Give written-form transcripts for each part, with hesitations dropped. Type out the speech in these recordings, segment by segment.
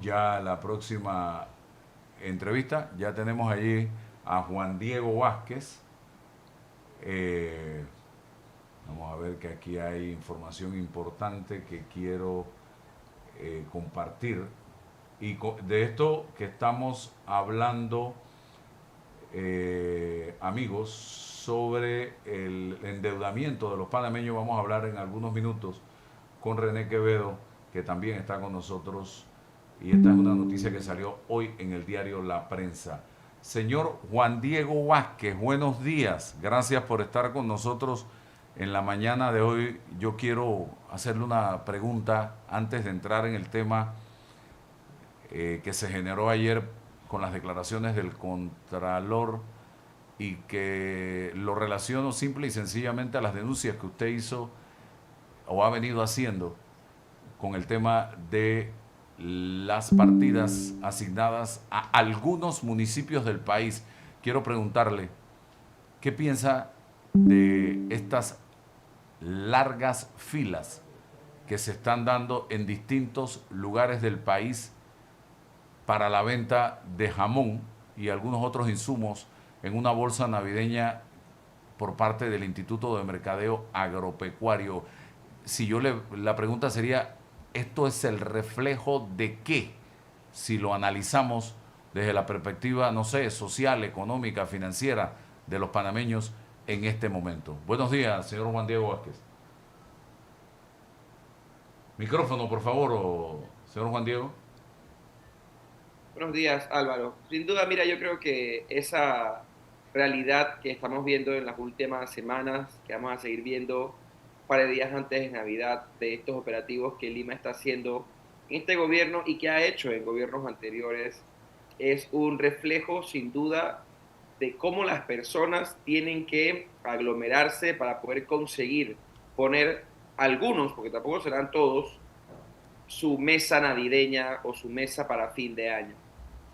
Ya la próxima entrevista, ya tenemos allí a Juan Diego Vázquez. Eh, Vamos a ver que aquí hay información importante que quiero compartir. Y de esto que estamos hablando, amigos, sobre el endeudamiento de los panameños, vamos a hablar en algunos minutos con René Quevedo, que también está con nosotros. Y esta es una noticia que salió hoy en el diario La Prensa. Señor Juan Diego Vázquez, buenos días. Gracias por estar con nosotros en la mañana de hoy. Yo quiero hacerle una pregunta antes de entrar en el tema que se generó ayer con las declaraciones del Contralor y que lo relaciono simple y sencillamente a las denuncias que usted hizo o ha venido haciendo con el tema de las partidas asignadas a algunos municipios del país. Quiero preguntarle, ¿qué piensa de estas largas filas que se están dando en distintos lugares del país para la venta de jamón y algunos otros insumos en una bolsa navideña por parte del Instituto de Mercadeo Agropecuario? Si yo la pregunta sería, ¿esto es el reflejo de qué? Si lo analizamos desde la perspectiva, no sé, social, económica, financiera de los panameños en este momento. Buenos días, señor Juan Diego Vázquez. Micrófono, por favor, señor Juan Diego. Buenos días, Álvaro. Sin duda, mira, yo creo que esa realidad que estamos viendo en las últimas semanas, que vamos a seguir viendo un par de días antes de Navidad, de estos operativos que Lima está haciendo en este gobierno y que ha hecho en gobiernos anteriores, es un reflejo, sin duda, de cómo las personas tienen que aglomerarse para poder conseguir poner algunos, porque tampoco serán todos, su mesa navideña o su mesa para fin de año.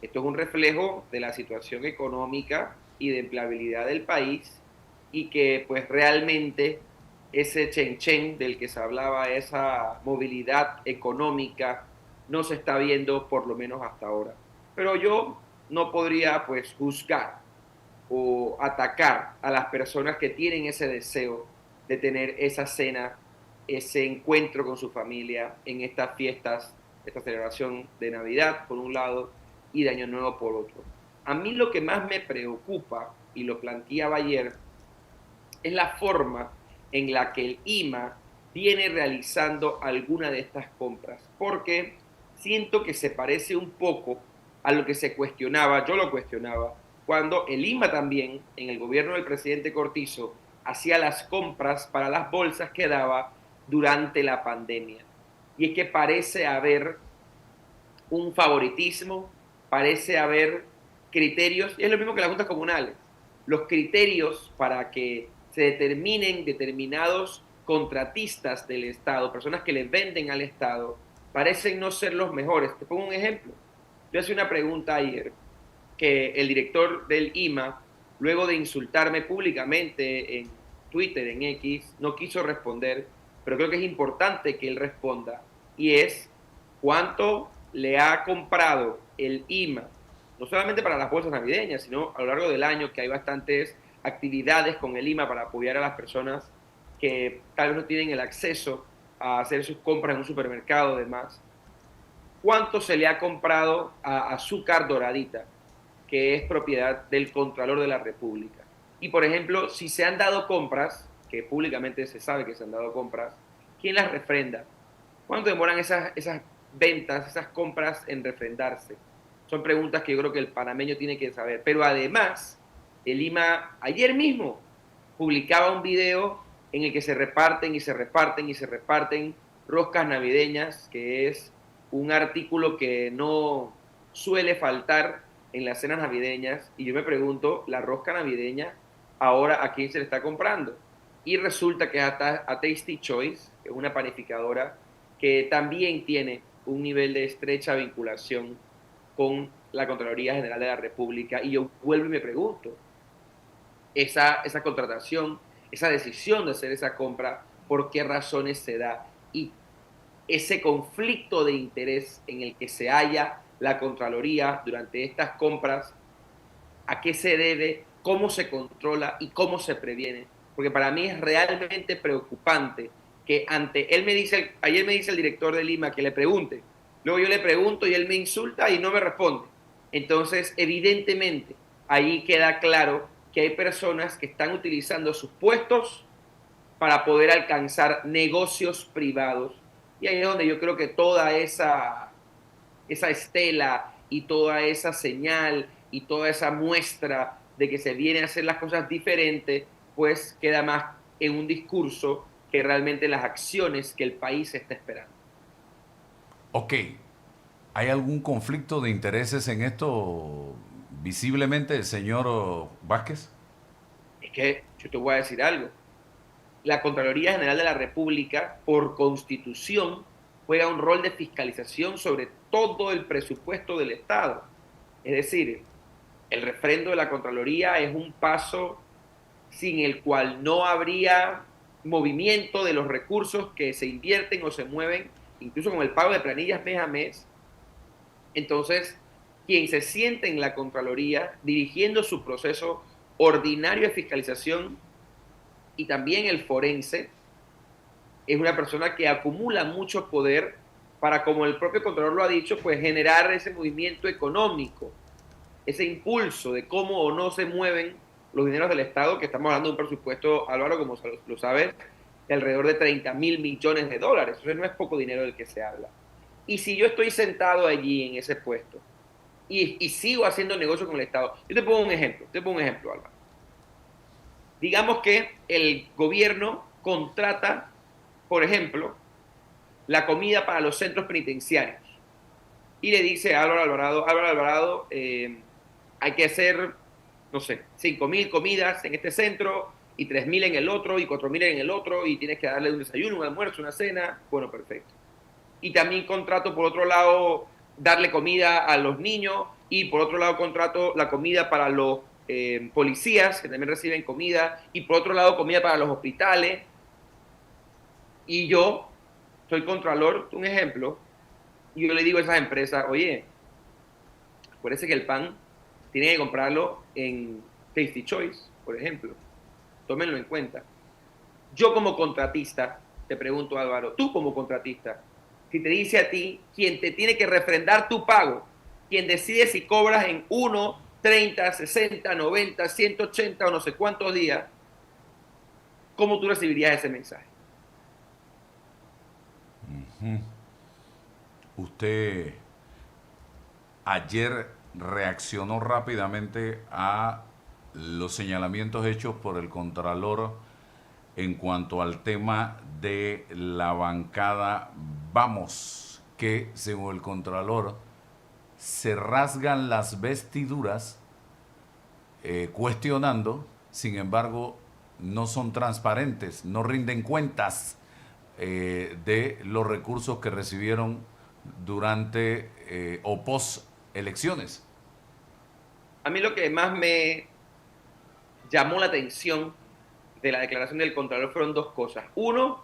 Esto es un reflejo de la situación económica y de empleabilidad del país y que pues realmente ese chen del que se hablaba, esa movilidad económica, no se está viendo por lo menos hasta ahora. Pero yo no podría pues juzgar o atacar a las personas que tienen ese deseo de tener esa cena, ese encuentro con su familia en estas fiestas, esta celebración de Navidad por un lado y de Año Nuevo por otro. A mí lo que más me preocupa, y lo planteaba ayer, es la forma en la que el IMA viene realizando alguna de estas compras, porque siento que se parece un poco a lo que se cuestionaba, yo lo cuestionaba, cuando el IMA también, en el gobierno del presidente Cortizo, hacía las compras para las bolsas que daba durante la pandemia. Y es que parece haber un favoritismo, parece haber criterios, y es lo mismo que las juntas comunales, los criterios para que se determinen determinados contratistas del Estado, personas que le venden al Estado, parecen no ser los mejores. Te pongo un ejemplo. Yo hice una pregunta ayer que el director del IMA, luego de insultarme públicamente en Twitter, en X, no quiso responder, pero creo que es importante que él responda, y es cuánto le ha comprado el IMA, no solamente para las bolsas navideñas, sino a lo largo del año, que hay bastantes actividades con el IMA para apoyar a las personas que tal vez no tienen el acceso a hacer sus compras en un supermercado y demás. ¿Cuánto se le ha comprado a Azúcar Doradita, que es propiedad del Contralor de la República? Y, por ejemplo, si se han dado compras, que públicamente se sabe que se han dado compras, ¿quién las refrenda? ¿Cuánto demoran esas ventas, esas compras en refrendarse? Son preguntas que yo creo que el panameño tiene que saber. Pero además, el IMA ayer mismo publicaba un video en el que se reparten y se reparten y se reparten roscas navideñas, que es un artículo que no suele faltar en las cenas navideñas. Y yo me pregunto, la rosca navideña, ahora a quién se le está comprando. Y resulta que a Tasty Choice, que es una panificadora que también tiene un nivel de estrecha vinculación con la Contraloría General de la República. Y yo vuelvo y me pregunto, esa contratación, esa decisión de hacer esa compra, ¿por qué razones se da? Y ese conflicto de interés en el que se halla la Contraloría durante estas compras, a qué se debe, cómo se controla y cómo se previene. Porque para mí es realmente preocupante que ayer me dice el director de Lima que le pregunte, luego yo le pregunto y él me insulta y no me responde. Entonces, evidentemente, ahí queda claro que hay personas que están utilizando sus puestos para poder alcanzar negocios privados. Y ahí es donde yo creo que toda esa estela y toda esa señal y toda esa muestra de que se vienen a hacer las cosas diferentes, pues queda más en un discurso que realmente las acciones que el país está esperando. Ok, ¿hay algún conflicto de intereses en esto visiblemente, señor Vázquez? Es que yo te voy a decir algo. La Contraloría General de la República, por constitución, juega un rol de fiscalización sobre todo el presupuesto del Estado. Es decir, el refrendo de la Contraloría es un paso sin el cual no habría movimiento de los recursos que se invierten o se mueven, incluso con el pago de planillas mes a mes. Entonces, quien se siente en la Contraloría dirigiendo su proceso ordinario de fiscalización y también el forense, es una persona que acumula mucho poder para, como el propio Contralor lo ha dicho, pues generar ese movimiento económico, ese impulso de cómo o no se mueven los dineros del Estado, que estamos hablando de un presupuesto, Álvaro, como lo sabes, de alrededor de 30.000 millones de dólares. Eso no es poco dinero del que se habla. Y si yo estoy sentado allí en ese puesto y sigo haciendo negocio con el Estado, yo te pongo un ejemplo, Álvaro. Digamos que el gobierno contrata, por ejemplo, la comida para los centros penitenciarios y le dice a Álvaro Alvarado, hay que hacer, no sé, 5.000 comidas en este centro y 3.000 en el otro y 4.000 en el otro y tienes que darle un desayuno, un almuerzo, una cena. Bueno, perfecto. Y también contrato, por otro lado, darle comida a los niños y por otro lado contrato la comida para los policías que también reciben comida y por otro lado comida para los hospitales. Y yo soy contralor, un ejemplo, y yo le digo a esas empresas, oye, acuérdense que el pan tiene que comprarlo en Tasty Choice, por ejemplo. Tómenlo en cuenta. Yo como contratista, te pregunto Álvaro, tú como contratista, si te dice a ti, quien te tiene que refrendar tu pago, quien decide si cobras en 1, 30, 60, 90, 180 o no sé cuántos días, ¿cómo tú recibirías ese mensaje? Usted ayer reaccionó rápidamente a los señalamientos hechos por el Contralor en cuanto al tema de la bancada Vamos, que según el Contralor se rasgan las vestiduras cuestionando, sin embargo, no son transparentes, no rinden cuentas de los recursos que recibieron durante o post elecciones. A mí lo que más me llamó la atención de la declaración del Contralor fueron dos cosas. Uno,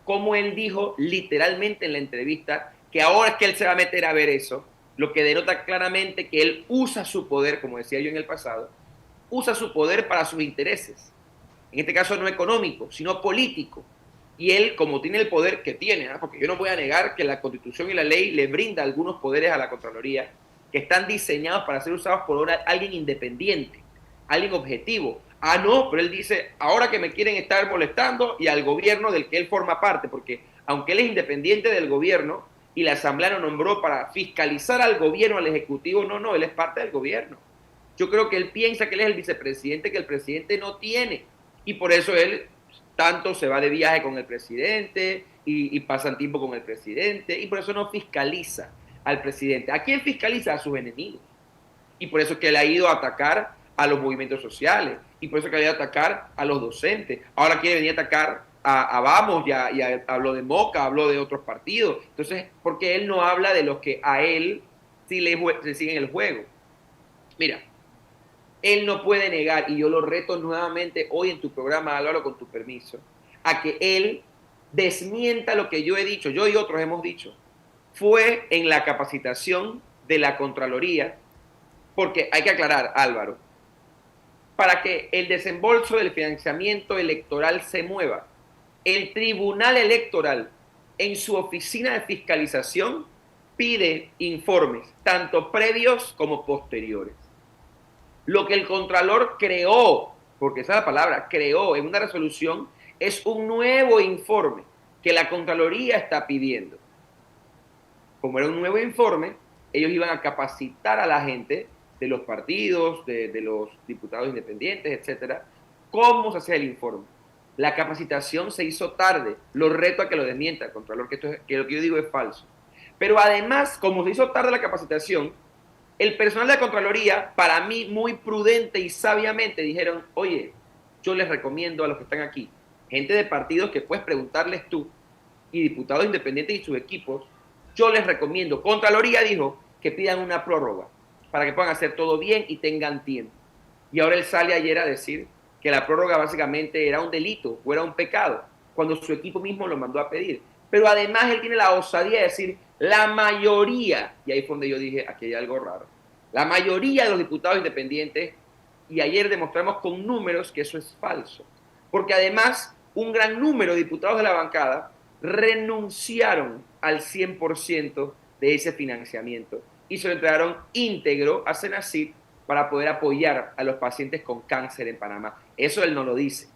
como él dijo literalmente en la entrevista que ahora es que él se va a meter a ver eso, lo que denota claramente que él usa su poder, como decía yo en el pasado, usa su poder para sus intereses. En este caso no económico, sino político. Y él, como tiene el poder que tiene, ¿eh? Porque yo no voy a negar que la Constitución y la ley le brinda algunos poderes a la Contraloría que están diseñados para ser usados por alguien independiente, alguien objetivo. Ah, no, pero él dice, ahora que me quieren estar molestando y al gobierno del que él forma parte, porque aunque él es independiente del gobierno y la Asamblea lo nombró para fiscalizar al gobierno, al Ejecutivo, no, él es parte del gobierno. Yo creo que él piensa que él es el vicepresidente que el presidente no tiene y por eso él tanto se va de viaje con el presidente y pasan tiempo con el presidente y por eso no fiscaliza al presidente. ¿A quién fiscaliza? A sus enemigos. Y por eso que él ha ido a atacar a los movimientos sociales y por eso que ha ido a atacar a los docentes. Ahora quiere venir a atacar a Vamos, ya habló de Moca, habló de otros partidos. Entonces, porque él no habla de los que a él sí le siguen el juego. Mira, él no puede negar, y yo lo reto nuevamente hoy en tu programa, Álvaro, con tu permiso, a que él desmienta lo que yo he dicho, yo y otros hemos dicho, fue en la capacitación de la Contraloría, porque hay que aclarar, Álvaro, para que el desembolso del financiamiento electoral se mueva, el Tribunal Electoral en su oficina de fiscalización pide informes, tanto previos como posteriores. Lo que el Contralor creó, porque esa es la palabra, creó en una resolución, es un nuevo informe que la Contraloría está pidiendo. Como era un nuevo informe, ellos iban a capacitar a la gente de los partidos, de los diputados independientes, etcétera, cómo se hace el informe. La capacitación se hizo tarde. Lo reto a que lo desmienta el Contralor, que lo que yo digo es falso. Pero además, como se hizo tarde la capacitación, el personal de la Contraloría, para mí, muy prudente y sabiamente, dijeron, oye, yo les recomiendo a los que están aquí, gente de partidos que puedes preguntarles tú, y diputados independientes y sus equipos, yo les recomiendo, Contraloría dijo, que pidan una prórroga para que puedan hacer todo bien y tengan tiempo. Y ahora él sale ayer a decir que la prórroga básicamente era un delito o era un pecado, cuando su equipo mismo lo mandó a pedir. Pero además él tiene la osadía de decir, la mayoría, y ahí fue donde yo dije, aquí hay algo raro, la mayoría de los diputados independientes, y ayer demostramos con números que eso es falso, porque además un gran número de diputados de la bancada renunciaron al 100% de ese financiamiento y se lo entregaron íntegro a Senacid para poder apoyar a los pacientes con cáncer en Panamá. Eso él no lo dice.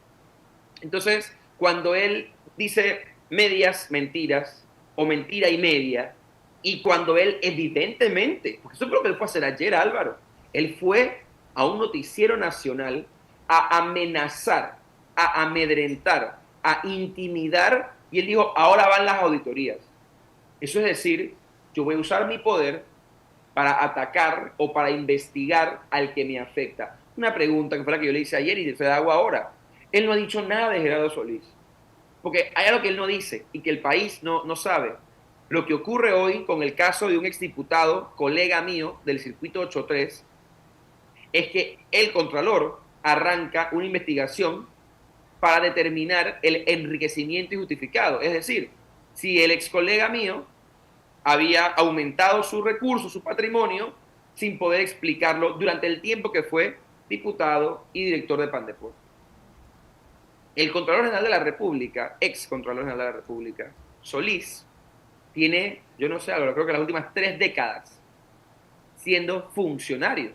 Entonces, cuando él dice medias mentiras o mentira y media, y cuando él evidentemente, porque eso es lo que él fue a hacer ayer, Álvaro, él fue a un noticiero nacional a amenazar, a amedrentar, a intimidar, y él dijo, ahora van las auditorías. Eso es decir, yo voy a usar mi poder para atacar o para investigar al que me afecta. Una pregunta que fue la que yo le hice ayer y se la hago ahora. Él no ha dicho nada de Gerardo Solís, porque hay algo que él no dice y que el país no sabe. Lo que ocurre hoy con el caso de un exdiputado, colega mío del circuito 83, es que el Contralor arranca una investigación para determinar el enriquecimiento injustificado. Es decir, si el ex colega mío había aumentado sus recursos, su patrimonio, sin poder explicarlo durante el tiempo que fue diputado y director de Pandeport. El Contralor General de la República, ex Contralor General de la República, Solís, tiene, yo no sé, creo que las últimas 3 décadas siendo funcionario.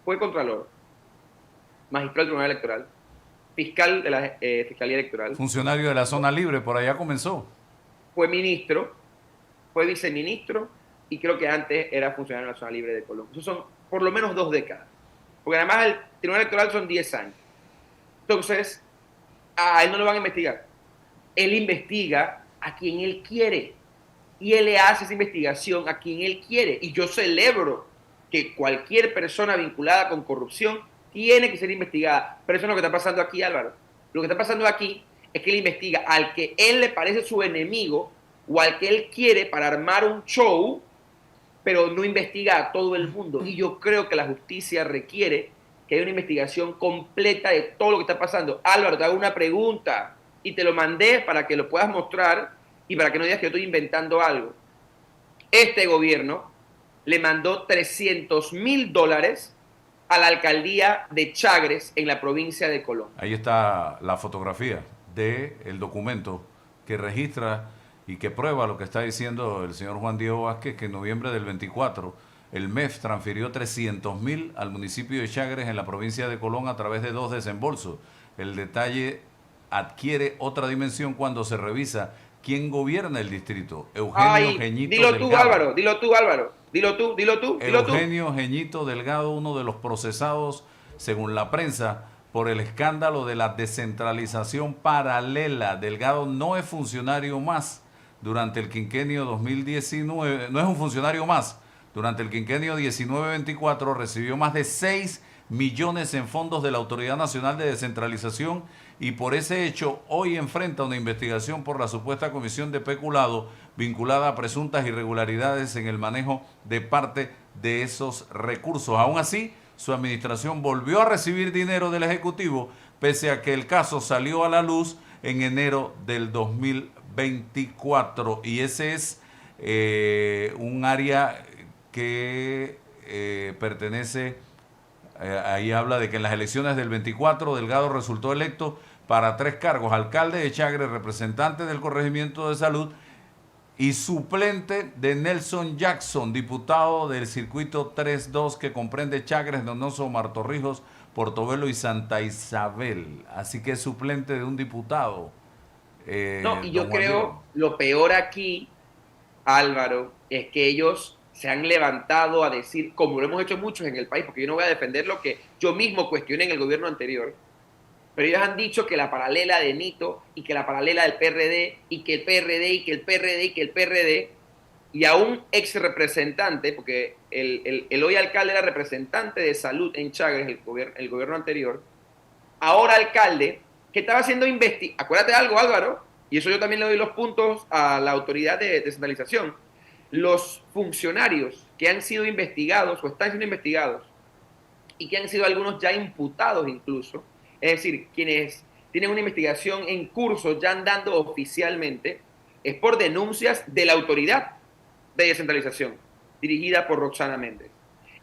Fue Contralor, magistrado del Tribunal Electoral, fiscal de la Fiscalía Electoral. Funcionario de la zona libre, por allá comenzó. Fue ministro, fue viceministro y creo que antes era funcionario de la zona libre de Colón. Eso son por lo menos 2 décadas. Porque además el Tribunal Electoral son 10 años. Entonces, a él no lo van a investigar. Él investiga a quien él quiere. Y él le hace esa investigación a quien él quiere. Y yo celebro que cualquier persona vinculada con corrupción tiene que ser investigada. Pero eso es lo que está pasando aquí, Álvaro. Lo que está pasando aquí es que él investiga al que él le parece su enemigo o al que él quiere para armar un show, pero no investiga a todo el mundo. Y yo creo que la justicia requiere que haya una investigación completa de todo lo que está pasando. Álvaro, te hago una pregunta y te lo mandé para que lo puedas mostrar y para que no digas que yo estoy inventando algo. Este gobierno le mandó $300,000 a la alcaldía de Chagres en la provincia de Colón. Ahí está la fotografía del documento que registra y que prueba lo que está diciendo el señor Juan Diego Vázquez, que en noviembre del 24 el MEF transfirió 300,000 al municipio de Chagres en la provincia de Colón a través de 2 desembolsos. El detalle adquiere otra dimensión cuando se revisa quién gobierna el distrito. Eugenio Geñito Delgado. Dilo tú, Álvaro. Dilo tú. Eugenio Geñito Delgado, uno de los procesados, según la prensa, por el escándalo de la descentralización paralela. Delgado no es funcionario más durante el quinquenio 2019, no es un funcionario más. Durante el quinquenio 19-24 recibió más de 6 millones en fondos de la Autoridad Nacional de Descentralización y por ese hecho hoy enfrenta una investigación por la supuesta comisión de peculado vinculada a presuntas irregularidades en el manejo de parte de esos recursos. Aún así, su administración volvió a recibir dinero del Ejecutivo, pese a que el caso salió a la luz en enero del 2024. Y ese es un área que pertenece, ahí habla de que en las elecciones del 24 Delgado resultó electo para 3 cargos: alcalde de Chagres, representante del corregimiento de salud y suplente de Nelson Jackson, diputado del circuito 3-2 que comprende Chagres, Donoso, Martorrijos, Portobelo y Santa Isabel. Así que es suplente de un diputado, No, y don yo Juan Diego. creo lo peor aquí, Álvaro, es que ellos se han levantado a decir, como lo hemos hecho muchos en el país, porque yo no voy a defender lo que yo mismo cuestioné en el gobierno anterior, pero ellos han dicho que la paralela de Nito y que la paralela del PRD y que el PRD y que el PRD y que el PRD y a un ex representante, porque el hoy alcalde era representante de salud en Chagres, el gobierno anterior, ahora alcalde, que estaba siendo investigado. Acuérdate de algo, Álvaro, y eso yo también le doy los puntos a la autoridad de descentralización. Los funcionarios que han sido investigados o están siendo investigados y que han sido algunos ya imputados incluso, es decir, quienes tienen una investigación en curso ya andando oficialmente, es por denuncias de la autoridad de descentralización, dirigida por Roxana Méndez.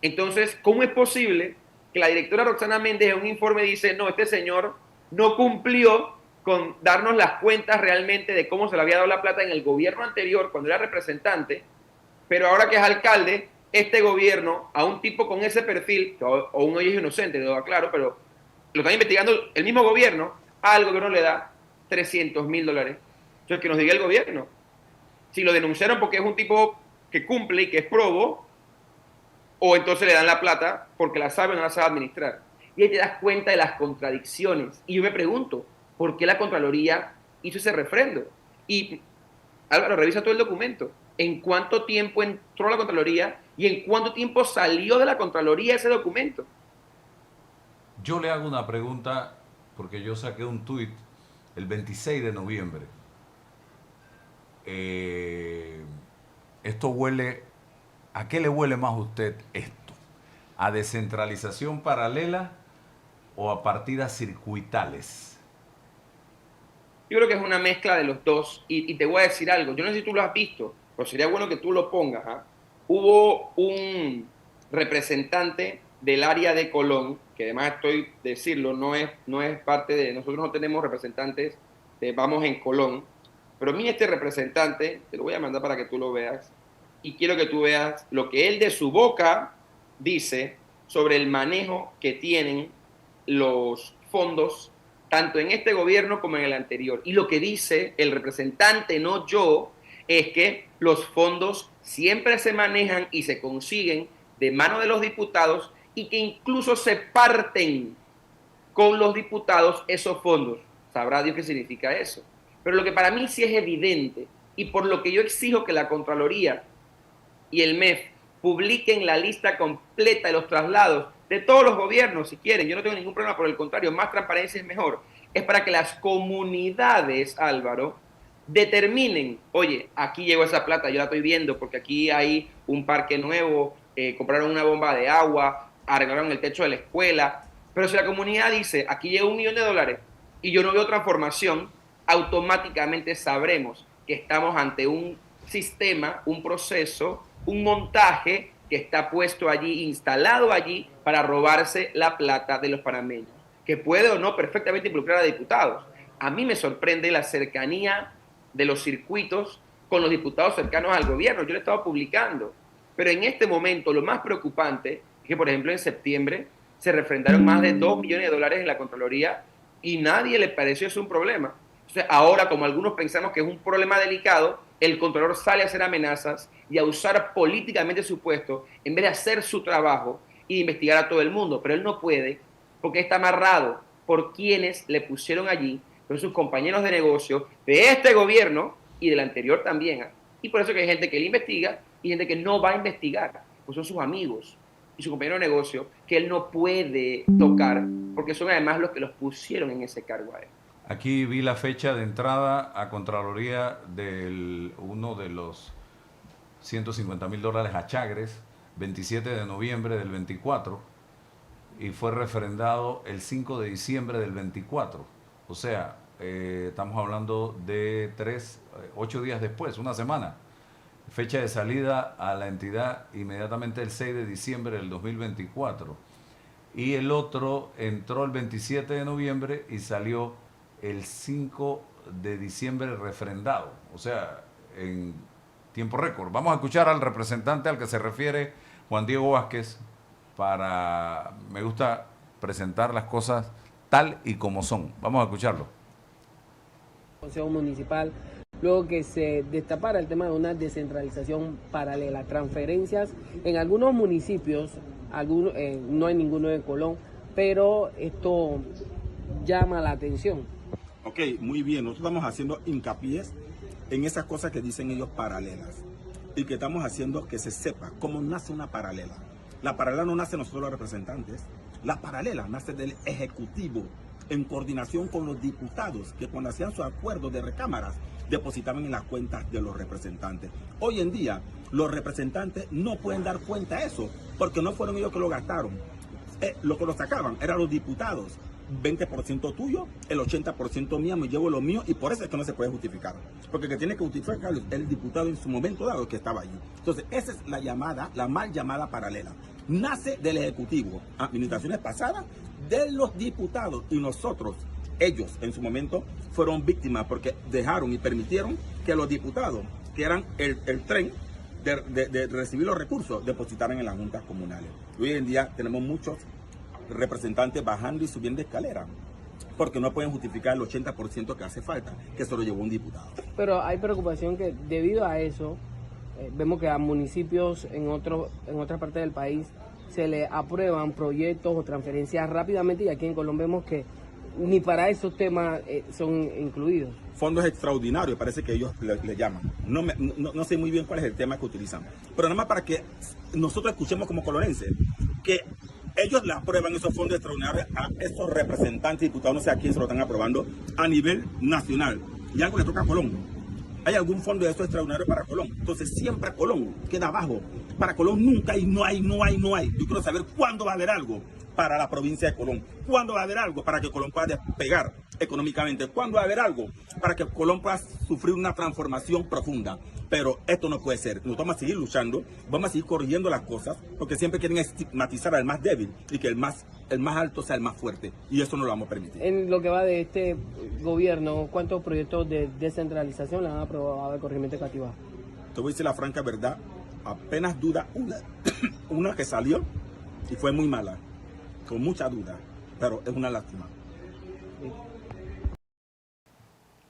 Entonces, ¿cómo es posible que la directora Roxana Méndez en un informe dice, no, este señor no cumplió con darnos las cuentas realmente de cómo se le había dado la plata en el gobierno anterior, cuando era representante, pero ahora que es alcalde, este gobierno, a un tipo con ese perfil, o un hoy es inocente, lo aclaro, pero lo están investigando el mismo gobierno, al gobierno le da $300,000. Entonces, que nos diga el gobierno. Si lo denunciaron porque es un tipo que cumple y que es probo, o entonces le dan la plata porque la sabe o no la sabe administrar. Y ahí te das cuenta de las contradicciones. Y yo me pregunto, ¿por qué la Contraloría hizo ese refrendo? Y Álvaro, revisa todo el documento. ¿En cuánto tiempo entró la Contraloría y en cuánto tiempo salió de la Contraloría ese documento? Yo le hago una pregunta porque yo saqué un tuit el 26 de noviembre. Eh, Esto huele, ¿a qué le huele más a usted esto? ¿A descentralización paralela o a partidas circuitales? Yo creo que es una mezcla de los dos. Y te voy a decir algo. Yo no sé si tú lo has visto, pero sería bueno que tú lo pongas. ¿Ah? Hubo un representante del área de Colón, que además estoy decirlo, no es parte de, nosotros no tenemos representantes de Vamos en Colón, pero a mí este representante, te lo voy a mandar para que tú lo veas, y quiero que tú veas lo que él de su boca dice sobre el manejo que tienen los fondos tanto en este gobierno como en el anterior. Y lo que dice el representante, no yo, es que los fondos siempre se manejan y se consiguen de mano de los diputados y que incluso se parten con los diputados esos fondos. Sabrá Dios qué significa eso. Pero lo que para mí sí es evidente y por lo que yo exijo que la Contraloría y el MEF publiquen la lista completa de los traslados de todos los gobiernos, si quieren, yo no tengo ningún problema, por el contrario, más transparencia es mejor, es para que las comunidades, Álvaro, determinen, oye, aquí llegó esa plata, yo la estoy viendo, porque aquí hay un parque nuevo, compraron una bomba de agua, arreglaron el techo de la escuela, pero si la comunidad dice, aquí llegó $1,000,000 y yo no veo transformación, automáticamente sabremos que estamos ante un sistema, un proceso, un montaje que está puesto allí, instalado allí, para robarse la plata de los panameños, que puede o no perfectamente involucrar a diputados. A mí me sorprende la cercanía de los circuitos con los diputados cercanos al gobierno. Yo lo he estado publicando. Pero en este momento lo más preocupante es que, por ejemplo, en septiembre se refrendaron más de $2,000,000 en la Contraloría y nadie le pareció eso un problema. Entonces, ahora, como algunos pensamos que es un problema delicado, el Contralor sale a hacer amenazas y a usar políticamente su puesto en vez de hacer su trabajo y de investigar a todo el mundo. Pero él no puede porque está amarrado por quienes le pusieron allí, por sus compañeros de negocio de este gobierno y del anterior también. Y por eso que hay gente que le investiga y gente que no va a investigar, pues son sus amigos y su compañero de negocio que él no puede tocar porque son además los que los pusieron en ese cargo a él. Aquí vi la fecha de entrada a Contraloría de uno de los $150,000 a Chagres, 27 de noviembre del 24, y fue refrendado el 5 de diciembre del 24. O sea, estamos hablando de 8 días después, una semana. Fecha de salida a la entidad inmediatamente el 6 de diciembre del 2024. Y el otro entró el 27 de noviembre y salió el 5 de diciembre refrendado. O sea, en tiempo récord. Vamos a escuchar al representante al que se refiere Juan Diego Vázquez me gusta presentar las cosas tal y como son. Vamos a escucharlo. Consejo Municipal, luego que se destapara el tema de una descentralización paralela, transferencias en algunos municipios, no hay ninguno de Colón, pero esto llama la atención. Ok, muy bien, nosotros estamos haciendo hincapié en esas cosas que dicen ellos paralelas y que estamos haciendo que se sepa cómo nace una paralela. La paralela no nace de nosotros los representantes, la paralela nace del Ejecutivo en coordinación con los diputados que cuando hacían sus acuerdos de recámaras depositaban en las cuentas de los representantes. Hoy en día los representantes no pueden dar cuenta de eso porque no fueron ellos que lo gastaron. Lo que lo sacaban eran los diputados. 20% tuyo, el 80% mío, me llevo lo mío y por eso es que no se puede justificar. Porque el que tiene que justificar es el diputado en su momento dado que estaba allí. Entonces, esa es la mal llamada paralela. Nace del Ejecutivo, administraciones pasadas, de los diputados y nosotros, ellos en su momento fueron víctimas porque dejaron y permitieron que los diputados, que eran el tren de recibir los recursos, depositaran en las juntas comunales. Hoy en día tenemos muchos representantes bajando y subiendo escalera porque no pueden justificar el 80% que hace falta, que se lo llevó un diputado. Pero hay preocupación que debido a eso, vemos que a municipios en otra parte del país se le aprueban proyectos o transferencias rápidamente y aquí en Colombia vemos que ni para esos temas son incluidos. Fondos extraordinarios, parece que ellos le llaman. No sé muy bien cuál es el tema que utilizan. Pero nada más para que nosotros escuchemos como colonenses que ellos le aprueban esos fondos extraordinarios a esos representantes, diputados, no sé a quién se lo están aprobando, a nivel nacional. Y algo le toca a Colón. ¿Hay algún fondo de esos extraordinarios para Colón? Entonces siempre Colón queda abajo. Para Colón nunca hay, no hay. Yo quiero saber cuándo va a haber algo para la provincia de Colón. ¿Cuándo va a haber algo para que Colón pueda despegar económicamente? ¿Cuándo va a haber algo para que Colón pueda sufrir una transformación profunda? Pero esto no puede ser. Nosotros vamos a seguir luchando, vamos a seguir corrigiendo las cosas, porque siempre quieren estigmatizar al más débil y que el más alto sea el más fuerte. Y eso no lo vamos a permitir. En lo que va de este gobierno, ¿cuántos proyectos de descentralización le han aprobado al corregimiento de Cativá? Te voy a decir la franca verdad, apenas duda una que salió y fue muy mala, con mucha duda, pero es una lástima.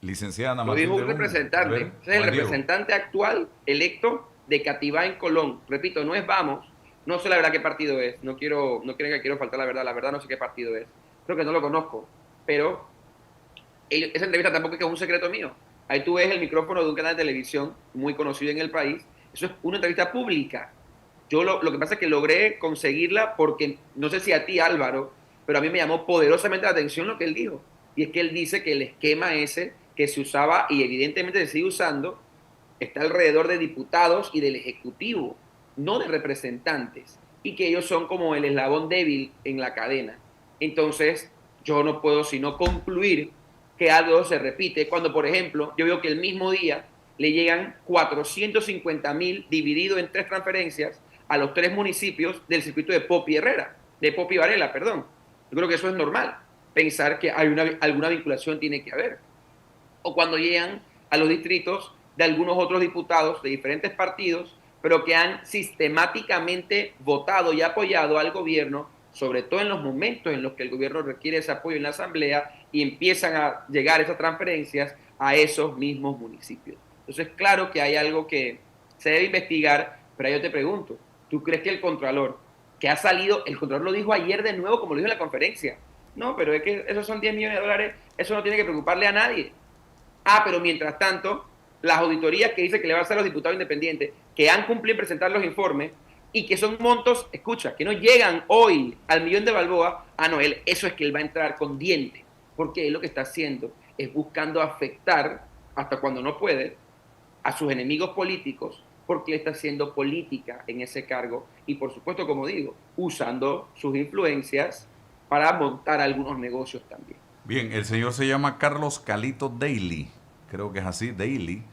Licenciada Ana Lo dijo un Matilde representante, ese es el representante actual electo de Cativá en Colón. Repito, no es Vamos, no sé la verdad qué partido es, no creo que quiero faltar la verdad no sé qué partido es, creo que no lo conozco, pero esa entrevista tampoco es que es un secreto mío. Ahí tú ves el micrófono de un canal de televisión muy conocido en el país, eso es una entrevista pública. Yo lo que pasa es que logré conseguirla porque, no sé si a ti Álvaro, pero a mí me llamó poderosamente la atención lo que él dijo, y es que él dice que el esquema ese que se usaba y evidentemente se sigue usando, está alrededor de diputados y del Ejecutivo, no de representantes, y que ellos son como el eslabón débil en la cadena. Entonces, yo no puedo sino concluir que algo se repite cuando, por ejemplo, yo veo que el mismo día le llegan 450.000 dividido en 3 transferencias a los 3 municipios del circuito de Popi Varela, perdón. Yo creo que eso es normal, pensar que alguna vinculación tiene que haber. O cuando llegan a los distritos de algunos otros diputados de diferentes partidos, pero que han sistemáticamente votado y apoyado al gobierno, sobre todo en los momentos en los que el gobierno requiere ese apoyo en la asamblea y empiezan a llegar esas transferencias a esos mismos municipios. Entonces, claro que hay algo que se debe investigar, pero yo te pregunto, ¿tú crees que el Contralor, que ha salido, el Contralor lo dijo ayer de nuevo, como lo dijo en la conferencia, no, pero es que esos son 10 millones de dólares, eso no tiene que preocuparle a nadie. Pero mientras tanto, las auditorías que dice que le va a hacer a los diputados independientes, que han cumplido en presentar los informes, y que son montos, escucha, que no llegan hoy al millón de balboa, no, eso es que él va a entrar con diente, porque él lo que está haciendo es buscando afectar, hasta cuando no puede, a sus enemigos políticos, porque él está haciendo política en ese cargo, y por supuesto, como digo, usando sus influencias para montar algunos negocios también. Bien, el señor se llama Carlos Calito Daly, creo que es así, Daly,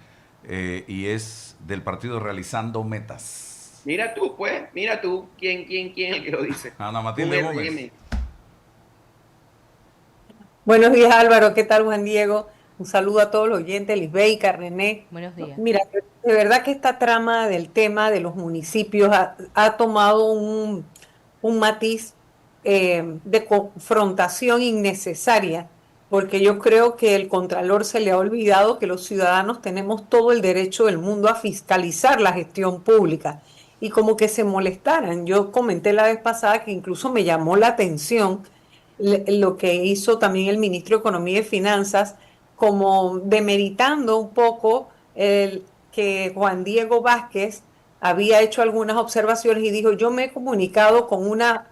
y es del partido Realizando Metas. Mira tú, pues, mira tú, ¿quién es el que lo dice? Ana Un Matilde Gómez. RM. Buenos días, Álvaro. ¿Qué tal, Juan Diego? Un saludo a todos los oyentes, Lisbeth, René. Buenos días. Mira, de verdad que esta trama del tema de los municipios ha tomado un matiz de confrontación innecesaria, porque yo creo que el Contralor se le ha olvidado que los ciudadanos tenemos todo el derecho del mundo a fiscalizar la gestión pública y como que se molestaran. Yo comenté la vez pasada que incluso me llamó la atención lo que hizo también el ministro de Economía y Finanzas, como demeritando un poco el que Juan Diego Vázquez había hecho algunas observaciones y dijo, yo me he comunicado con una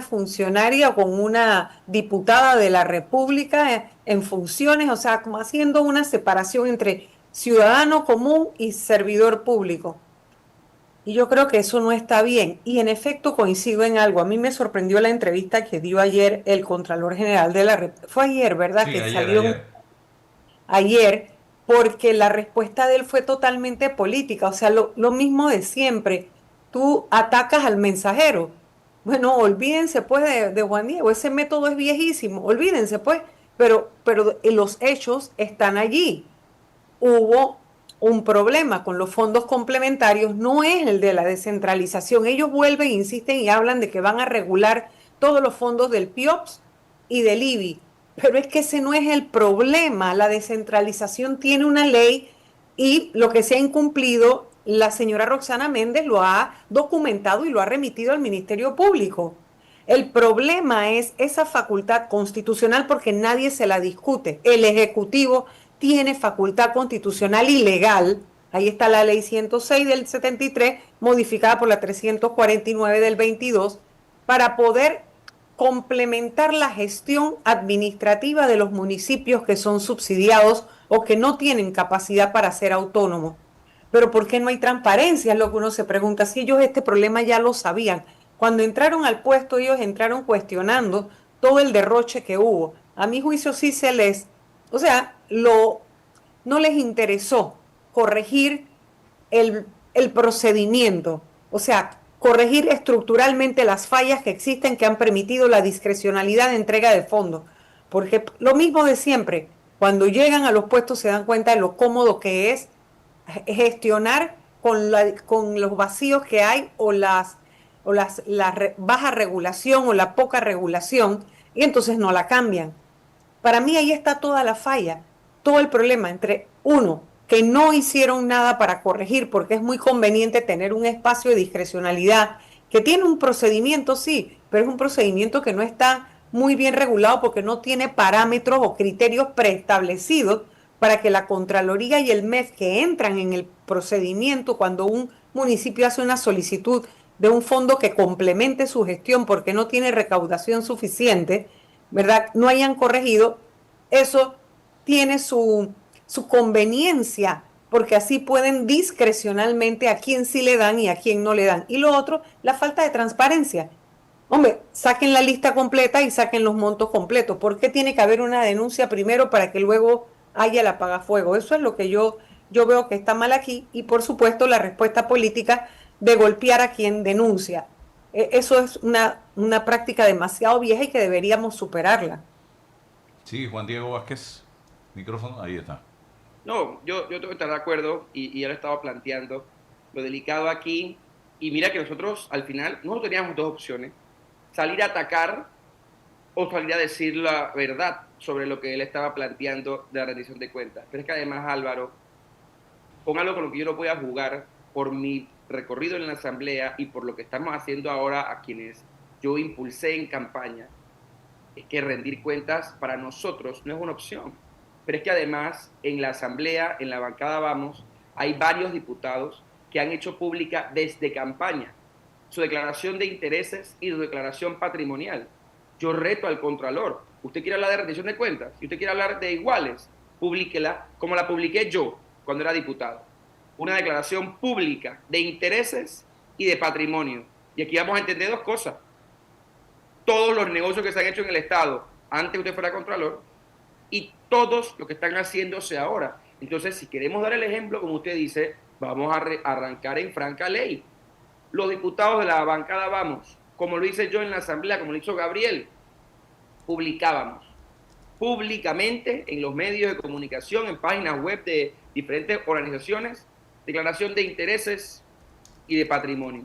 funcionaria o con una diputada de la República en funciones, o sea, como haciendo una separación entre ciudadano común y servidor público. Y yo creo que eso no está bien. Y en efecto coincido en algo. A mí me sorprendió la entrevista que dio ayer el Contralor General de la República. Fue ayer, ¿verdad? Sí, Que ayer, salió ayer, porque la respuesta de él fue totalmente política. O sea, lo mismo de siempre. Tú atacas al mensajero. Bueno, olvídense pues de Juan Diego. Ese método es viejísimo. Olvídense pues. Pero los hechos están allí. Hubo un problema con los fondos complementarios, no es el de la descentralización. Ellos vuelven, insisten y hablan de que van a regular todos los fondos del PIOPS y del IBI, pero es que ese no es el problema. La descentralización tiene una ley y lo que se ha incumplido, la señora Roxana Méndez lo ha documentado y lo ha remitido al Ministerio Público. El problema es esa facultad constitucional porque nadie se la discute. El Ejecutivo tiene facultad constitucional y legal, ahí está la ley 106 del 73, modificada por la 349 del 22, para poder complementar la gestión administrativa de los municipios que son subsidiados o que no tienen capacidad para ser autónomos. Pero ¿por qué no hay transparencia? Es lo que uno se pregunta. Si ellos este problema ya lo sabían. Cuando entraron al puesto, ellos entraron cuestionando todo el derroche que hubo. A mi juicio sí se les... O sea, no les interesó corregir el procedimiento, o sea, corregir estructuralmente las fallas que existen que han permitido la discrecionalidad de entrega de fondos. Porque lo mismo de siempre, cuando llegan a los puestos se dan cuenta de lo cómodo que es gestionar con los vacíos que hay o la baja regulación o la poca regulación, y entonces no la cambian. Para mí ahí está toda la falla, todo el problema entre uno, que no hicieron nada para corregir porque es muy conveniente tener un espacio de discrecionalidad, que tiene un procedimiento, sí, pero es un procedimiento que no está muy bien regulado porque no tiene parámetros o criterios preestablecidos para que la Contraloría y el MEF que entran en el procedimiento cuando un municipio hace una solicitud de un fondo que complemente su gestión porque no tiene recaudación suficiente, ¿verdad? No hayan corregido, eso tiene su conveniencia, porque así pueden discrecionalmente a quién sí le dan y a quién no le dan. Y lo otro, la falta de transparencia. Hombre, saquen la lista completa y saquen los montos completos. ¿Por qué tiene que haber una denuncia primero para que luego haya el apagafuego? Eso es lo que yo veo que está mal aquí y por supuesto la respuesta política de golpear a quien denuncia. Eso es una práctica demasiado vieja y que deberíamos superarla. Sí, Juan Diego Vázquez, micrófono, ahí está. No, yo tengo que estar de acuerdo y ya lo estaba planteando. Lo delicado aquí, y mira que nosotros al final, nosotros teníamos dos opciones: salir a atacar o salir a decir la verdad sobre lo que él estaba planteando de la rendición de cuentas. Pero es que además, Álvaro, con algo con lo que yo no voy a jugar por mi recorrido en la Asamblea y por lo que estamos haciendo ahora a quienes yo impulsé en campaña, es que rendir cuentas para nosotros no es una opción. Pero es que además en la Asamblea, en la bancada Vamos, hay varios diputados que han hecho pública desde campaña su declaración de intereses y su declaración patrimonial. Yo reto al Contralor: usted quiere hablar de rendición de cuentas, si usted quiere hablar de iguales, publíquela como la publiqué yo cuando era diputado. Una declaración pública de intereses y de patrimonio. Y aquí vamos a entender dos cosas. Todos los negocios que se han hecho en el Estado antes usted fuera contralor, y todos lo que están haciéndose ahora. Entonces, si queremos dar el ejemplo, como usted dice, vamos a arrancar en franca ley. Los diputados de la bancada Vamos, como lo hice yo en la asamblea, como lo hizo Gabriel, publicábamos públicamente en los medios de comunicación, en páginas web de diferentes organizaciones, declaración de intereses y de patrimonio.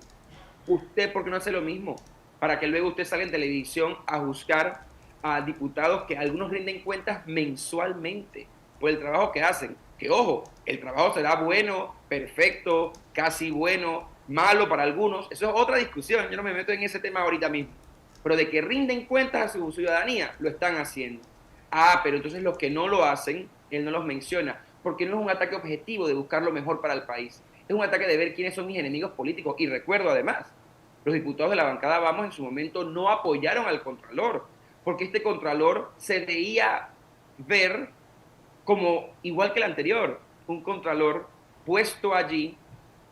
¿Usted por qué no hace lo mismo? Para que luego usted salga en televisión a juzgar a diputados que algunos rinden cuentas mensualmente por el trabajo que hacen. Que ojo, el trabajo será bueno, perfecto, casi bueno, malo para algunos. Eso es otra discusión, yo no me meto en ese tema ahorita mismo. Pero de que rinden cuentas a su ciudadanía, lo están haciendo. Ah, pero entonces los que no lo hacen, él no los menciona, porque no es un ataque objetivo de buscar lo mejor para el país. Es un ataque de ver quiénes son mis enemigos políticos. Y recuerdo además, los diputados de la bancada Vamos en su momento no apoyaron al Contralor, porque este Contralor se veía ver como igual que el anterior, un Contralor puesto allí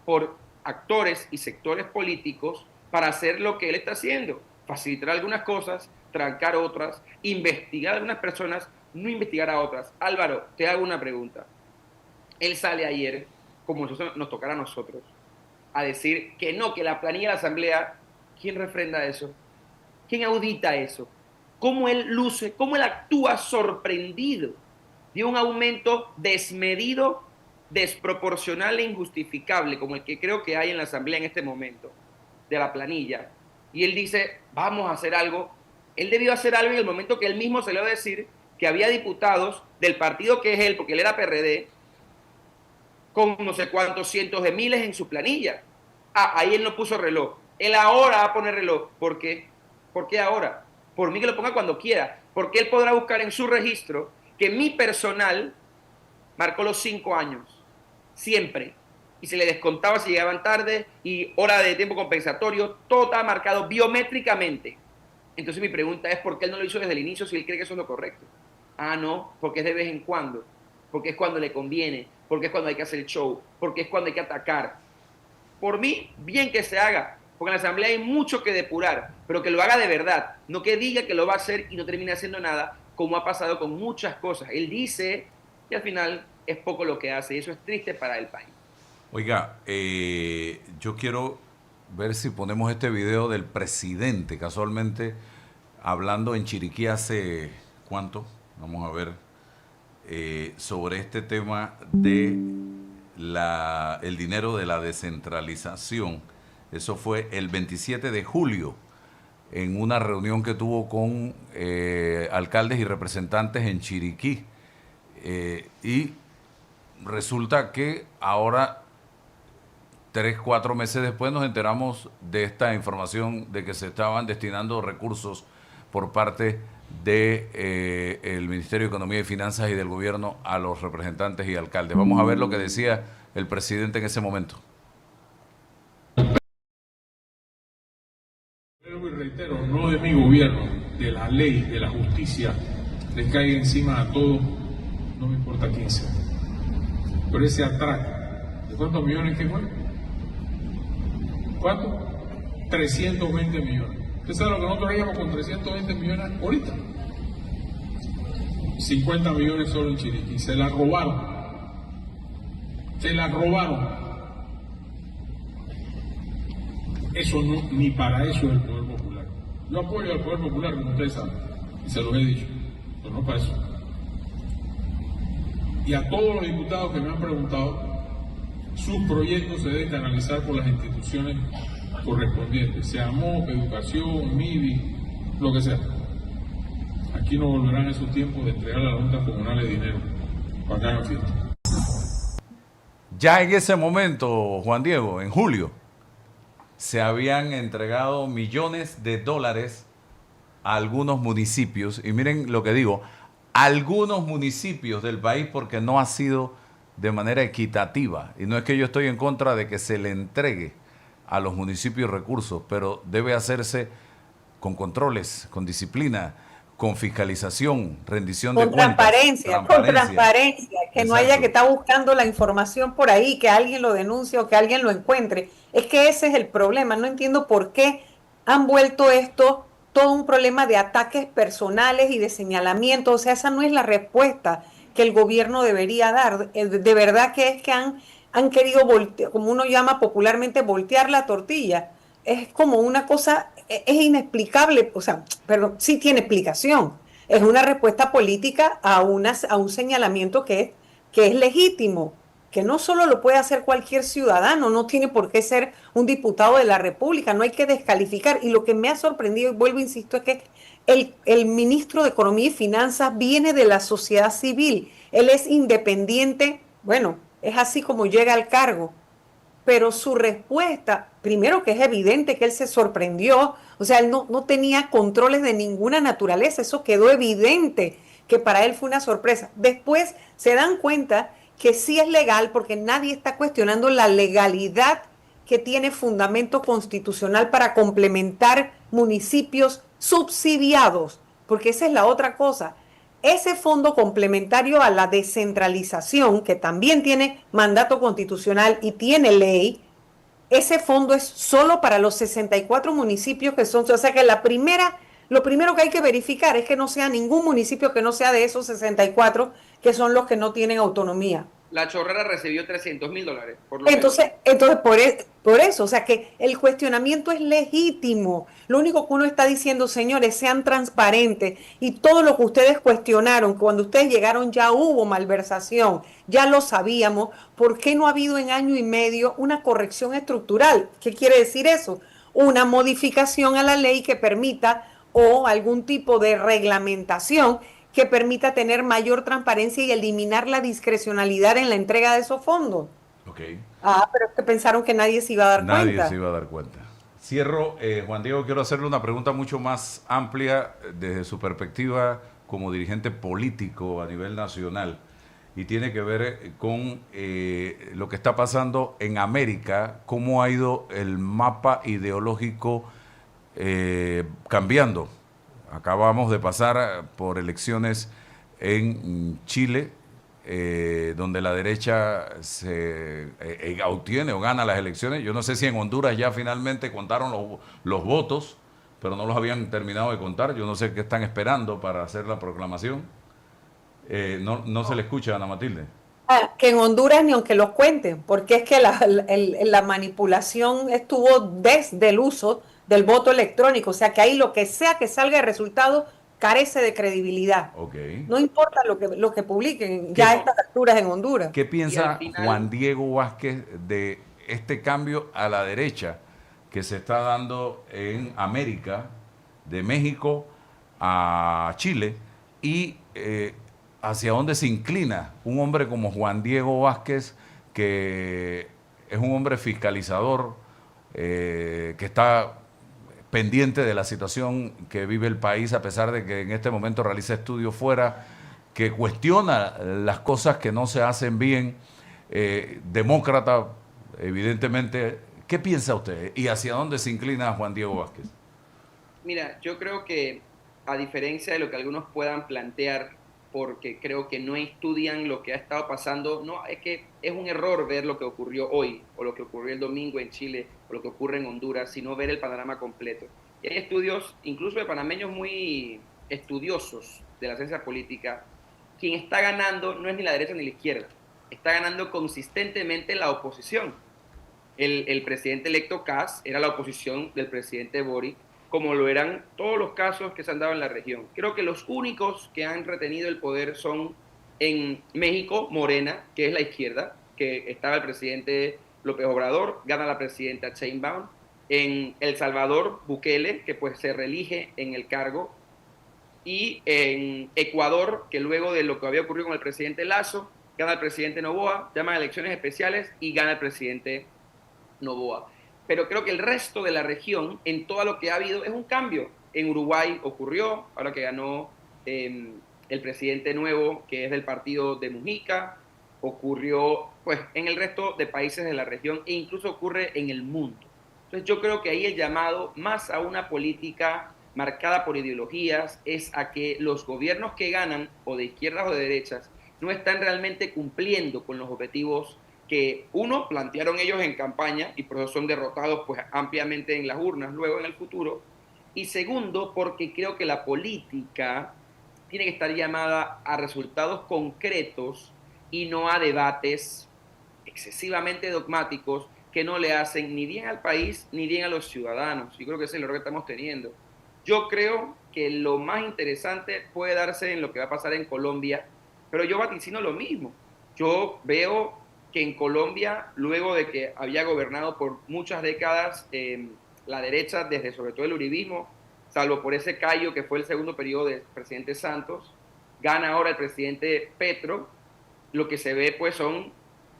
por actores y sectores políticos para hacer lo que él está haciendo, facilitar algunas cosas, trancar otras, investigar a algunas personas, no investigar a otras. Álvaro, te hago una pregunta. Él sale ayer, como nos tocará a nosotros, a decir que no, que la planilla de la Asamblea, ¿quién refrenda eso? ¿Quién audita eso? ¿Cómo él luce, cómo él actúa sorprendido de un aumento desmedido, desproporcional e injustificable, como el que creo que hay en la Asamblea en este momento, de la planilla? Y él dice, vamos a hacer algo. Él debió hacer algo en el momento que él mismo se le va a decir que había diputados del partido que es él, porque él era PRD, con no sé cuántos cientos de miles en su planilla. Ah, ahí él no puso reloj. Él ahora va a poner reloj. ¿Por qué? ¿Por qué ahora? Por mí que lo ponga cuando quiera. Porque él podrá buscar en su registro que mi personal marcó los 5 años. Siempre. Y se le descontaba si llegaban tarde y hora de tiempo compensatorio. Todo estaba marcado biométricamente. Entonces mi pregunta es, ¿por qué él no lo hizo desde el inicio si él cree que eso es lo correcto? Ah, no, porque es de vez en cuando. Porque es cuando le conviene. Porque es cuando hay que hacer el show. Porque es cuando hay que atacar. Por mí, bien que se haga. Porque en la Asamblea hay mucho que depurar. Pero que lo haga de verdad. No que diga que lo va a hacer y no termine haciendo nada, como ha pasado con muchas cosas. Él dice y al final es poco lo que hace. Y eso es triste para el país. Oiga, yo quiero ver si ponemos este video del presidente, casualmente, hablando en Chiriquí hace, ¿cuánto? Vamos a ver, sobre este tema de el dinero de la descentralización. Eso fue el 27 de julio, en una reunión que tuvo con alcaldes y representantes en Chiriquí. Y resulta que ahora, 3, 4 meses después, nos enteramos de esta información de que se estaban destinando recursos por parte del Ministerio de Economía y Finanzas y del gobierno a los representantes y alcaldes. Vamos a ver lo que decía el presidente en ese momento. Pero y reitero, no de mi gobierno, de la ley, de la justicia, les caiga encima a todos, no me importa quién sea. Pero ese atraco, ¿de cuántos millones que fue? ¿Cuánto? 320 millones. ¿Usted sabe lo que nosotros haríamos con 320 millones ahorita? 50 millones solo en Chiriquí. Se la robaron. Se la robaron. Eso no, ni para eso es el Poder Popular. Yo apoyo al Poder Popular, como ustedes saben, y se los he dicho, pero no para eso. Y a todos los diputados que me han preguntado, sus proyectos se deben canalizar por las instituciones correspondientes, sea MOP, Educación, MIBI, lo que sea. Aquí no volverán esos tiempos de entregar a las juntas comunales dinero para que hagan fiesta. Ya en ese momento, Juan Diego, en julio, se habían entregado millones de dólares a algunos municipios, y miren lo que digo, algunos municipios del país, porque no ha sido de manera equitativa. Y no es que yo estoy en contra de que se le entregue a los municipios recursos, pero debe hacerse con controles, con disciplina, con fiscalización, rendición de cuentas. Con transparencia, que no haya que estar buscando la información por ahí, que alguien lo denuncie o que alguien lo encuentre. Es que ese es el problema. No entiendo por qué han vuelto esto todo un problema de ataques personales y de señalamiento. O sea, esa no es la respuesta que el gobierno debería dar. De verdad que es que han querido voltear, como uno llama popularmente, voltear la tortilla. Es como una cosa, es inexplicable, o sea, perdón, sí tiene explicación. Es una respuesta política a un señalamiento que es legítimo, que no solo lo puede hacer cualquier ciudadano, no tiene por qué ser un diputado de la República, no hay que descalificar. Y lo que me ha sorprendido, y vuelvo, insisto, es que el ministro de Economía y Finanzas viene de la sociedad civil, él es independiente, bueno, es así como llega al cargo, pero su respuesta, primero que es evidente que él se sorprendió, o sea, él no tenía controles de ninguna naturaleza, eso quedó evidente que para él fue una sorpresa. Después se dan cuenta que sí es legal porque nadie está cuestionando la legalidad que tiene fundamento constitucional para complementar municipios subsidiados, porque esa es la otra cosa. Ese fondo complementario a la descentralización, que también tiene mandato constitucional y tiene ley, ese fondo es solo para los 64 municipios que son, o sea que lo primero que hay que verificar es que no sea ningún municipio que no sea de esos 64 que son los que no tienen autonomía. La Chorrera recibió $300,000, por lo Entonces por eso, o sea que el cuestionamiento es legítimo. Lo único que uno está diciendo, señores, sean transparentes y todo lo que ustedes cuestionaron, cuando ustedes llegaron ya hubo malversación, ya lo sabíamos. ¿Por qué no ha habido en año y medio una corrección estructural? ¿Qué quiere decir eso? Una modificación a la ley que permita o algún tipo de reglamentación que permita tener mayor transparencia y eliminar la discrecionalidad en la entrega de esos fondos. Ok. Pero es que pensaron que nadie se iba a dar cuenta. Nadie se iba a dar cuenta. Cierro, Juan Diego, quiero hacerle una pregunta mucho más amplia desde su perspectiva como dirigente político a nivel nacional y tiene que ver con lo que está pasando en América, cómo ha ido el mapa ideológico cambiando. Acabamos de pasar por elecciones en Chile, donde la derecha se obtiene o gana las elecciones. Yo no sé si en Honduras ya finalmente contaron los votos, pero no los habían terminado de contar. Yo no sé qué están esperando para hacer la proclamación. No se le escucha, Ana Matilde. Que en Honduras ni aunque los cuenten, porque es que la manipulación estuvo desde el uso del voto electrónico, o sea que ahí lo que sea que salga de resultado carece de credibilidad. Okay. No importa lo que publiquen ya a estas alturas en Honduras. ¿Qué piensa final, Juan Diego Vázquez de este cambio a la derecha que se está dando en América, de México a Chile, y hacia dónde se inclina un hombre como Juan Diego Vázquez, que es un hombre fiscalizador, que está pendiente de la situación que vive el país, a pesar de que en este momento realiza estudios fuera, que cuestiona las cosas que no se hacen bien, demócrata, evidentemente? ¿Qué piensa usted y hacia dónde se inclina Juan Diego Vázquez? Mira, yo creo que a diferencia de lo que algunos puedan plantear, porque creo que no estudian lo que ha estado pasando, no, es que es un error ver lo que ocurrió hoy, o lo que ocurrió el domingo en Chile, o lo que ocurre en Honduras, sino ver el panorama completo. Y hay estudios, incluso de panameños muy estudiosos de la ciencia política, quien está ganando no es ni la derecha ni la izquierda, está ganando consistentemente la oposición. El presidente electo Kast era la oposición del presidente Boric, como lo eran todos los casos que se han dado en la región. Creo que los únicos que han retenido el poder son en México, Morena, que es la izquierda, que estaba el presidente López Obrador, gana la presidenta Sheinbaum. En El Salvador, Bukele, que pues se reelige en el cargo. Y en Ecuador, que luego de lo que había ocurrido con el presidente Lasso, gana el presidente Noboa, llama a elecciones especiales y gana el presidente Noboa. Pero creo que el resto de la región, en todo lo que ha habido, es un cambio. En Uruguay ocurrió, ahora que ganó el presidente nuevo, que es del partido de Mujica, ocurrió pues en el resto de países de la región e incluso ocurre en el mundo. Entonces yo creo que ahí el llamado, más a una política marcada por ideologías, es a que los gobiernos que ganan, o de izquierdas o de derechas, no están realmente cumpliendo con los objetivos que uno plantearon ellos en campaña y por eso son derrotados pues ampliamente en las urnas luego en el futuro, Y segundo, porque creo que la política tiene que estar llamada a resultados concretos y no a debates excesivamente dogmáticos que no le hacen ni bien al país ni bien a los ciudadanos. Yo creo que ese es el error que estamos teniendo. Yo creo que lo más interesante puede darse en lo que va a pasar en Colombia, pero yo vaticino lo mismo. Yo veo que en Colombia, luego de que había gobernado por muchas décadas la derecha, desde sobre todo el uribismo, salvo por ese callo que fue el segundo periodo del presidente Santos, gana ahora el presidente Petro. Lo que se ve pues son,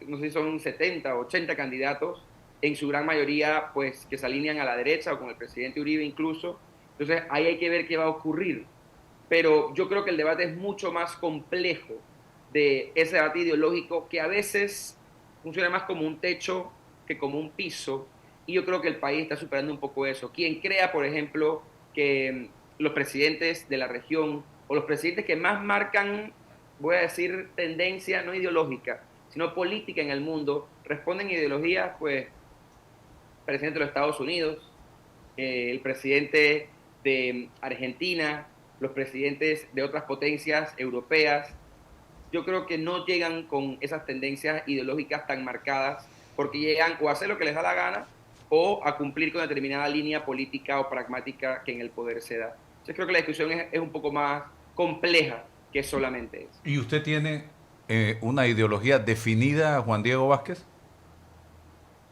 no sé si son 70 o 80 candidatos, en su gran mayoría pues que se alinean a la derecha o con el presidente Uribe incluso. Entonces ahí hay que ver qué va a ocurrir. Pero yo creo que el debate es mucho más complejo de ese debate ideológico que a veces funciona más como un techo que como un piso, y yo creo que el país está superando un poco eso. Quien crea, por ejemplo, que los presidentes de la región o los presidentes que más marcan, voy a decir, tendencia no ideológica, sino política en el mundo, responden a ideologías, pues, el presidente de los Estados Unidos, el presidente de Argentina, los presidentes de otras potencias europeas, yo creo que no llegan con esas tendencias ideológicas tan marcadas, porque llegan o a hacer lo que les da la gana o a cumplir con determinada línea política o pragmática que en el poder se da. Yo creo que la discusión es un poco más compleja que solamente eso. ¿Y usted tiene una ideología definida, Juan Diego Vázquez?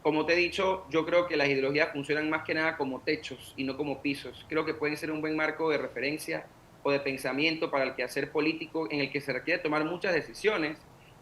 Como te he dicho, yo creo que las ideologías funcionan más que nada como techos y no como pisos. Creo que pueden ser un buen marco de referencia o de pensamiento para el quehacer político en el que se requiere tomar muchas decisiones,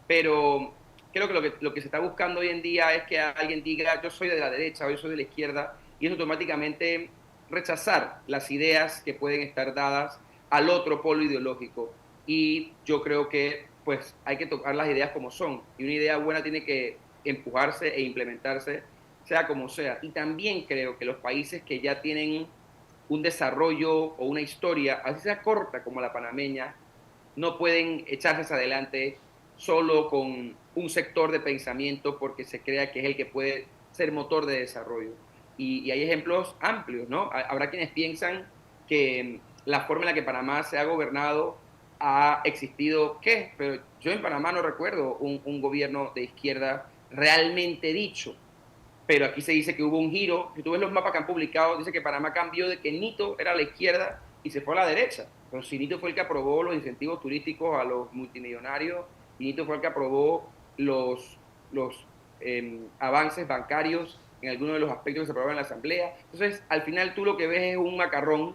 pero creo que lo que se está buscando hoy en día es que alguien diga yo soy de la derecha o yo soy de la izquierda, y es automáticamente rechazar las ideas que pueden estar dadas al otro polo ideológico. Y yo creo que pues hay que tocar las ideas como son, y una idea buena tiene que empujarse e implementarse sea como sea. Y también creo que los países que ya tienen un desarrollo o una historia, así sea corta como la panameña, no pueden echarse hacia adelante solo con un sector de pensamiento porque se crea que es el que puede ser motor de desarrollo. Y hay ejemplos amplios, ¿no? Habrá quienes piensan que la forma en la que Panamá se ha gobernado ha existido, ¿qué? Pero yo en Panamá no recuerdo un gobierno de izquierda realmente dicho. Pero aquí se dice que hubo un giro. Si tú ves los mapas que han publicado, dice que Panamá cambió de que Nito era a la izquierda y se fue a la derecha. Pero si Nito fue el que aprobó los incentivos turísticos a los multimillonarios, y Nito fue el que aprobó los avances bancarios en algunos de los aspectos que se aprobaron en la Asamblea. Entonces, al final tú lo que ves es un macarrón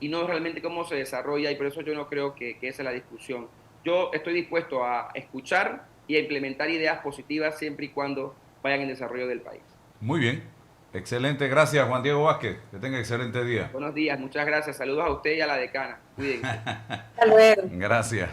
y no realmente cómo se desarrolla, y por eso yo no creo que esa es la discusión. Yo estoy dispuesto a escuchar y a implementar ideas positivas siempre y cuando vayan en desarrollo del país. Muy bien, excelente, gracias Juan Diego Vázquez, que tenga excelente día. Buenos días, muchas gracias, saludos a usted y a la decana, cuídense. Hasta luego. Gracias.